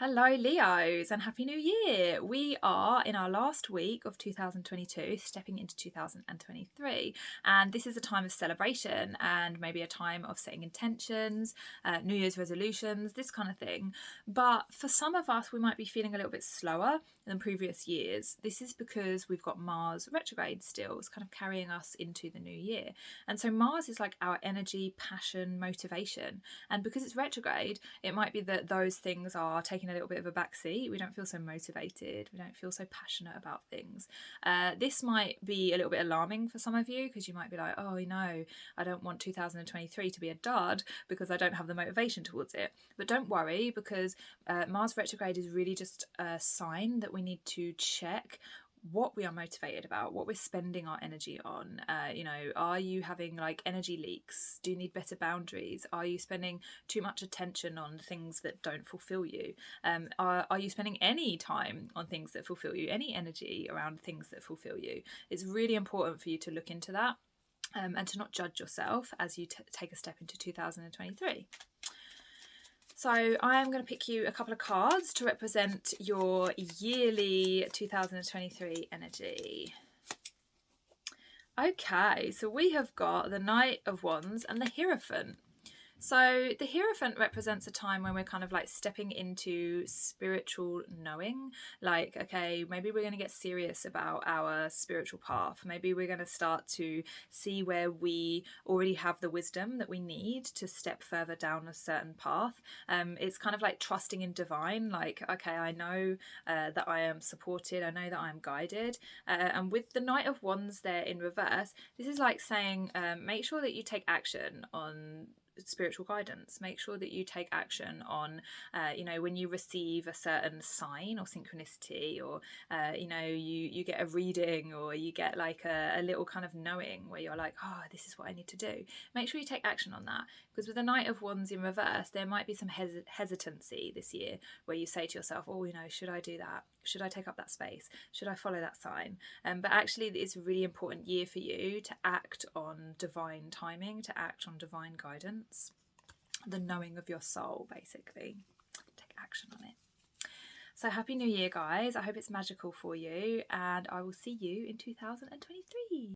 Hello, Leos, and Happy New Year! We are in our last week of 2022, stepping into 2023, and this is a time of celebration and maybe a time of setting intentions, New Year's resolutions, this kind of thing. But for some of us, we might be feeling a little bit slower than previous years. This is because we've got Mars retrograde still. It's kind of carrying us into the new year. And so Mars is like our energy, passion, motivation. And because it's retrograde, it might be that those things are taking a little bit of a backseat. We don't feel so motivated. We don't feel so passionate about things. This might be a little bit alarming for some of you because you might be like, oh, no, I don't want 2023 to be a dud because I don't have the motivation towards it. But don't worry, because Mars retrograde is really just a sign that we need to check what we are motivated about, what we're spending our energy on. Are you having like energy leaks? Do you need better boundaries? Are you spending too much attention on things that don't fulfill you? Are you spending any time on things that fulfill you, any energy around things that fulfill you? It's really important for you to look into that and to not judge yourself as you take a step into 2023. So I am going to pick you a couple of cards to represent your yearly 2023 energy. Okay, so we have got the Knight of Wands and the Hierophant. So the Hierophant represents a time when we're kind of like stepping into spiritual knowing. Like, okay, maybe we're going to get serious about our spiritual path. Maybe we're going to start to see where we already have the wisdom that we need to step further down a certain path. It's kind of like trusting in divine. Like, okay, I know that I am supported. I know that I'm guided. And with the Knight of Wands there in reverse, this is like saying, make sure that you take action on spiritual guidance. Make sure that you take action on when you receive a certain sign or synchronicity, or you get a reading, or you get like a little kind of knowing where you're like, oh, this is what I need to do. Make sure you take action on that, because with the Knight of Wands in reverse, there might be some hesitancy this year where you say to yourself, oh, should I do that? Should I take up that space? Should I follow that sign? But actually, it's a really important year for you to act on divine timing, to act on divine guidance, the knowing of your soul, basically. Take action on it. So Happy New Year, guys. I hope it's magical for you, and I will see you in 2023.